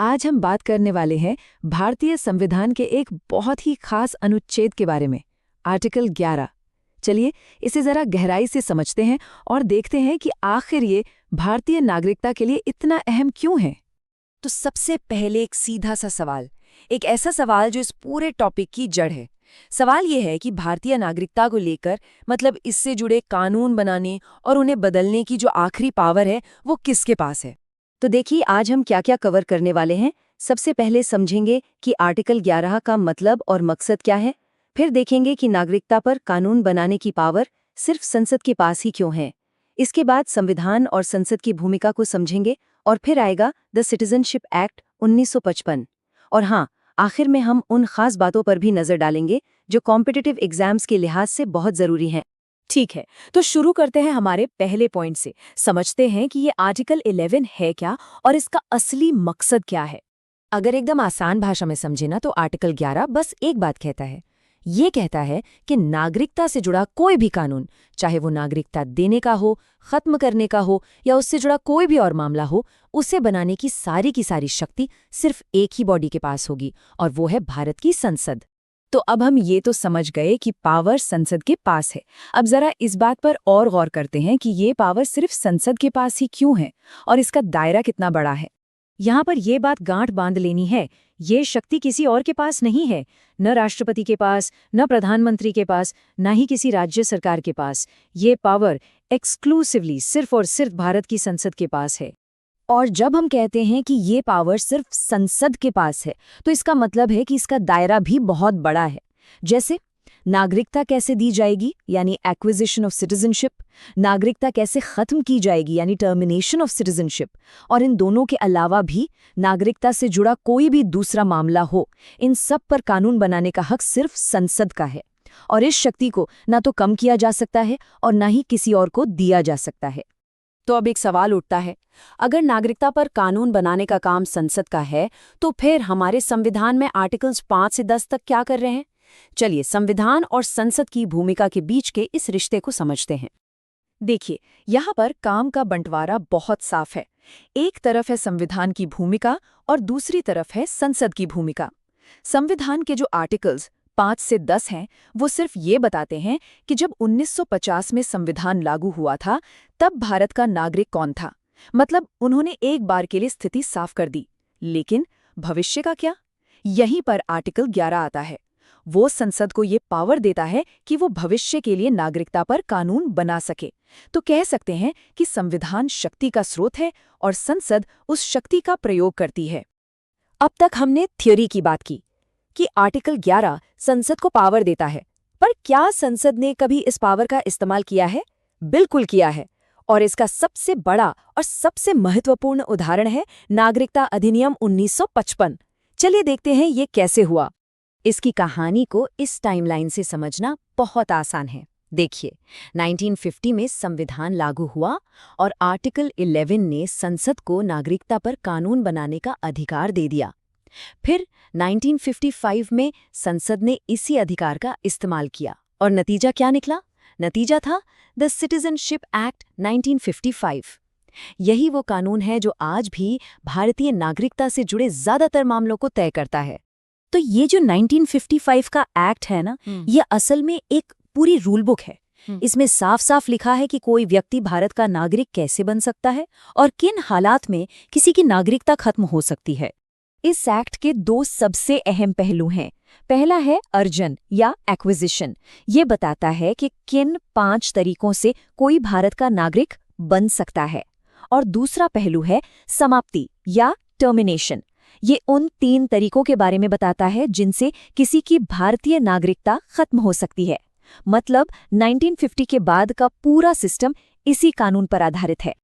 आज हम बात करने वाले हैं भारतीय संविधान के एक बहुत ही खास अनुच्छेद के बारे में, आर्टिकल 11। चलिए इसे जरा गहराई से समझते हैं और देखते हैं कि आखिर ये भारतीय नागरिकता के लिए इतना अहम क्यों है। तो सबसे पहले एक सीधा सा सवाल, एक ऐसा सवाल जो इस पूरे टॉपिक की जड़ है। सवाल ये है कि भारतीय नागरिकता को लेकर, मतलब इससे जुड़े कानून बनाने और उन्हें बदलने की जो आखिरी पावर है वो किसके पास है। तो देखिए आज हम क्या क्या कवर करने वाले हैं। सबसे पहले समझेंगे कि आर्टिकल 11 का मतलब और मकसद क्या है। फिर देखेंगे कि नागरिकता पर कानून बनाने की पावर सिर्फ संसद के पास ही क्यों है। इसके बाद संविधान और संसद की भूमिका को समझेंगे और फिर आएगा द सिटीजनशिप एक्ट 1955। और हाँ, आखिर में हम उन खास बातों पर भी नजर डालेंगे जो कॉम्पिटिटिव एग्जाम्स के लिहाज से बहुत जरूरी हैं। ठीक है, तो शुरू करते हैं हमारे पहले पॉइंट से। समझते हैं कि ये आर्टिकल 11 है क्या और इसका असली मकसद क्या है। अगर एकदम आसान भाषा में समझे ना, तो आर्टिकल 11 बस एक बात कहता है। ये कहता है कि नागरिकता से जुड़ा कोई भी कानून, चाहे वो नागरिकता देने का हो, खत्म करने का हो या उससे जुड़ा कोई भी और मामला हो, उसे बनाने की सारी शक्ति सिर्फ एक ही बॉडी के पास होगी, और वो है भारत की संसद। तो अब हम ये तो समझ गए कि पावर संसद के पास है। अब जरा इस बात पर और गौर करते हैं कि ये पावर सिर्फ संसद के पास ही क्यों है और इसका दायरा कितना बड़ा है। यहाँ पर यह बात गांठ बांध लेनी है, ये शक्ति किसी और के पास नहीं है, न राष्ट्रपति के पास, न प्रधानमंत्री के पास, न ही किसी राज्य सरकार के पास। ये पावर एक्सक्लूसिवली सिर्फ और सिर्फ भारत की संसद के पास है। और जब हम कहते हैं कि ये पावर सिर्फ संसद के पास है, तो इसका मतलब है कि इसका दायरा भी बहुत बड़ा है। जैसे नागरिकता कैसे दी जाएगी, यानी एक्विजिशन ऑफ सिटीजनशिप, नागरिकता कैसे खत्म की जाएगी, यानी टर्मिनेशन ऑफ सिटीजनशिप, और इन दोनों के अलावा भी नागरिकता से जुड़ा कोई भी दूसरा मामला हो, इन सब पर कानून बनाने का हक सिर्फ संसद का है। और इस शक्ति को ना तो कम किया जा सकता है और ना ही किसी और को दिया जा सकता है। तो अब एक सवाल उठता है, अगर नागरिकता पर कानून बनाने का काम संसद का है, तो फिर हमारे संविधान में आर्टिकल्स 5 से 10 तक क्या कर रहे हैं। चलिए संविधान और संसद की भूमिका के बीच के इस रिश्ते को समझते हैं। देखिए, यहाँ पर काम का बंटवारा बहुत साफ है। एक तरफ है संविधान की भूमिका और दूसरी तरफ है संसद की भूमिका। संविधान के जो आर्टिकल्स 5 से 10 हैं, वो सिर्फ ये बताते हैं कि जब 1950 में संविधान लागू हुआ था, तब भारत का नागरिक कौन था। मतलब उन्होंने एक बार के लिए स्थिति साफ कर दी। लेकिन भविष्य का क्या? यहीं पर आर्टिकल 11 आता है। वो संसद को ये पावर देता है कि वो भविष्य के लिए नागरिकता पर कानून बना सके। तो कह सकते हैं कि संविधान शक्ति का स्रोत है और संसद उस शक्ति का प्रयोग करती है। अब तक हमने थ्योरी की बात की कि आर्टिकल 11 संसद को पावर देता है, पर क्या संसद ने कभी इस पावर का इस्तेमाल किया है? बिल्कुल किया है। और इसका सबसे बड़ा और सबसे महत्वपूर्ण उदाहरण है नागरिकता अधिनियम 1955। चलिए देखते हैं ये कैसे हुआ। इसकी कहानी को इस टाइमलाइन से समझना बहुत आसान है। देखिए, 1950 में संविधान लागू हुआ और आर्टिकल 11 ने संसद को नागरिकता पर कानून बनाने का अधिकार दे दिया। फिर 1955 में संसद ने इसी अधिकार का इस्तेमाल किया और नतीजा क्या निकला? नतीजा था द सिटीजनशिप एक्ट 1955। यही वो कानून है जो आज भी भारतीय नागरिकता से जुड़े ज्यादातर मामलों को तय करता है। तो ये जो 1955 का एक्ट है ना, ये असल में एक पूरी रूल बुक है। इसमें साफ साफ लिखा है कि कोई व्यक्ति भारत का नागरिक कैसे बन सकता है और किन हालात में किसी की नागरिकता खत्म हो सकती है। इस एक्ट के 2 सबसे अहम पहलू हैं। पहला है अर्जन या एक्विजिशन। ये बताता है कि किन 5 तरीकों से कोई भारत का नागरिक बन सकता है। और दूसरा पहलू है समाप्ति या टर्मिनेशन। ये उन 3 तरीकों के बारे में बताता है जिनसे किसी की भारतीय नागरिकता खत्म हो सकती है। मतलब 1950 के बाद का पूरा सिस्टम इसी कानून पर आधारित है।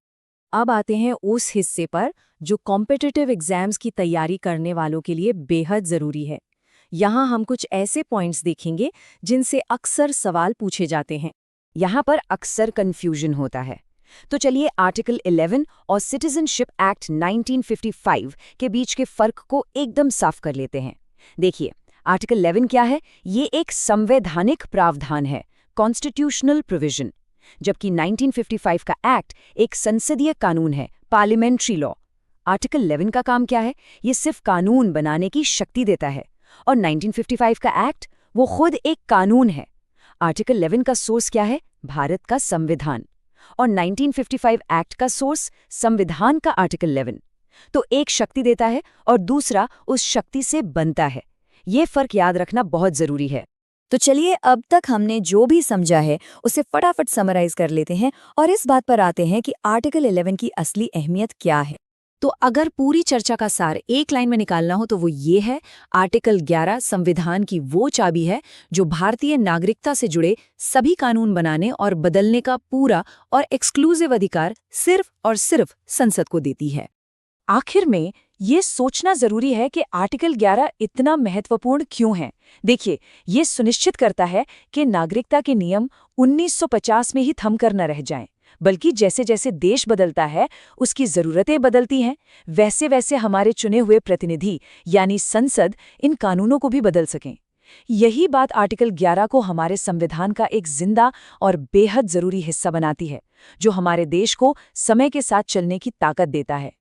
अब आते हैं उस हिस्से पर जो कॉम्पिटिटिव एग्जाम्स की तैयारी करने वालों के लिए बेहद जरूरी है। यहाँ हम कुछ ऐसे पॉइंट्स देखेंगे जिनसे अक्सर सवाल पूछे जाते हैं। यहाँ पर अक्सर कंफ्यूजन होता है। तो चलिए आर्टिकल 11 और सिटीजनशिप एक्ट 1955 के बीच के फर्क को एकदम साफ कर लेते हैं। देखिए, आर्टिकल 11 क्या है? ये एक संवैधानिक प्रावधान है, कॉन्स्टिट्यूशनल प्रोविजन, जबकि 1955 का एक्ट एक संसदीय कानून है, पार्लियामेंट्री लॉ। आर्टिकल 11 का काम क्या है? ये सिर्फ कानून बनाने की शक्ति देता है। और 1955 का एक्ट, वो खुद एक कानून है। आर्टिकल 11 का सोर्स क्या है? भारत का संविधान। और 1955 एक्ट का सोर्स संविधान का आर्टिकल 11। तो एक शक्ति देता है और दूसरा उस शक्ति से बनता है। ये फर्क याद रखना बहुत जरूरी है। तो चलिए, अब तक हमने जो भी समझा है उसे फटाफट समराइज कर लेते हैं और इस बात पर आते हैं कि आर्टिकल 11 की असली अहमियत क्या है। तो अगर पूरी चर्चा का सार एक लाइन में निकालना हो तो वो ये है, आर्टिकल 11 संविधान की वो चाबी है जो भारतीय नागरिकता से जुड़े सभी कानून बनाने और बदलने का पूरा और एक्सक्लूसिव अधिकार सिर्फ और सिर्फ संसद को देती है। आखिर में ये सोचना जरूरी है कि आर्टिकल 11 इतना महत्वपूर्ण क्यों है। देखिए, ये सुनिश्चित करता है कि नागरिकता के नियम 1950 में ही थमकर न रह जाएं, बल्कि जैसे जैसे देश बदलता है, उसकी जरूरतें बदलती हैं, वैसे वैसे हमारे चुने हुए प्रतिनिधि यानी संसद इन कानूनों को भी बदल सकें। यही बात आर्टिकल 11 को हमारे संविधान का एक जिंदा और बेहद जरूरी हिस्सा बनाती है, जो हमारे देश को समय के साथ चलने की ताकत देता है।